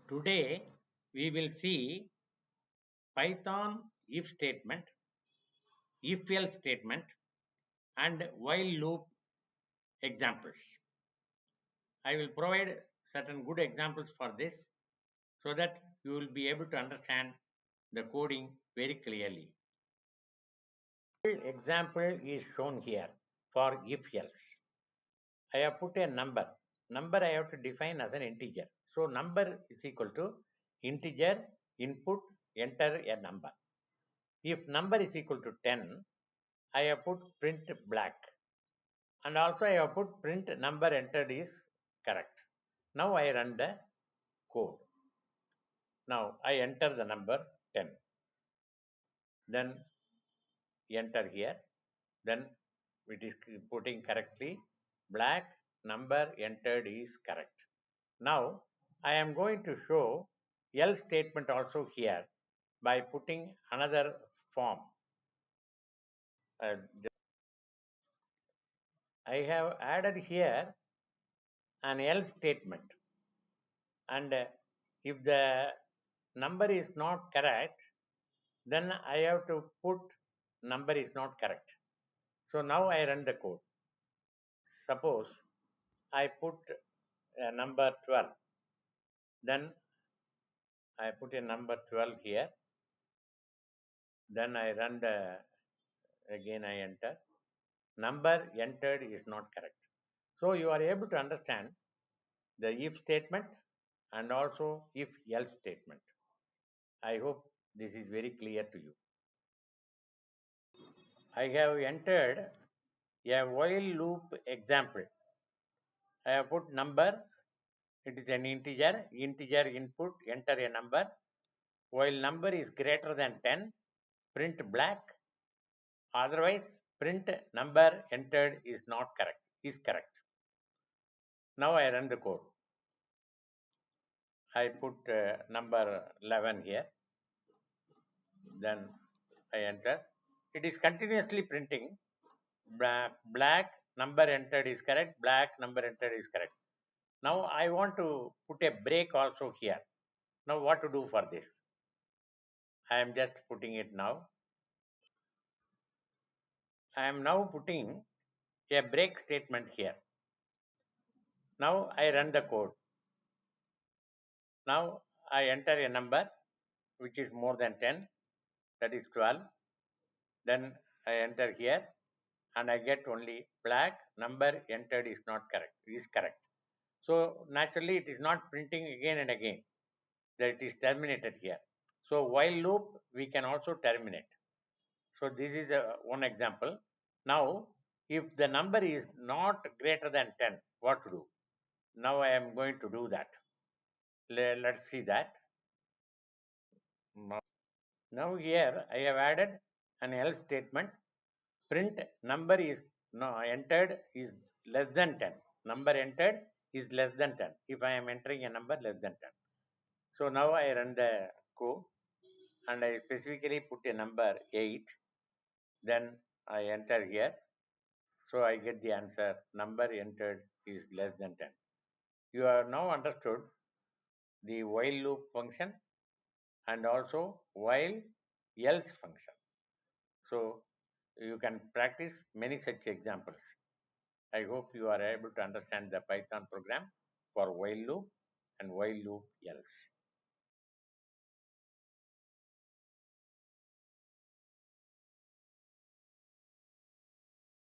Today we will see Python if statement, if else statement and while loop examples. I will provide certain good examples for this so that you will be able to understand the coding very clearly. Example is shown here for if else. I have put a number. Number I have to define as an integer. So number is equal to integer input enter a number. If number is equal to 10, I have put print black. And also I have put print number entered is correct. Now I run the code. Now I enter the number 10. Then enter here. Then it is putting correctly. Black number entered is correct. Now I am going to show else statement also here by putting another form. I have added here an else statement, and if the number is not correct, then I have to put number is not correct. So now I run the code. Suppose I put number 12, then I put a number 12 here, then I run the, again I enter, number entered is not correct. So you are able to understand the if statement and also if else statement. I hope this is very clear to you. I have entered a while loop example. I have put number, it is an integer input, enter a number. While number is greater than 10, print black. Otherwise, print number entered is not correct, is correct. Now I run the code. I put number 11 here. Then I enter. It is continuously printing black number entered is correct, black number entered is correct. Now I want to put a break also here. Now what to do for this? I am just putting it now. I am now putting a break statement here. Now I run the code. Now I enter a number which is more than 10, that is 12. Then I enter here and I get only black number entered is not correct, is correct. So naturally it is not printing again and again, that it is terminated here. So while loop we can also terminate. So this is one example. Now if the number is not greater than 10, what to do? Now I am going to do that. Let's see that. Now here I have added an else statement. Print number is entered is less than 10. Number entered is less than 10 if I am entering a number less than 10. So now I run the code and I specifically put a number 8. Then I enter here. So I get the answer, number entered is less than 10. You have now understood the while loop function and also while else function. So you can practice many such examples. I hope you are able to understand the Python program for while loop and while loop else.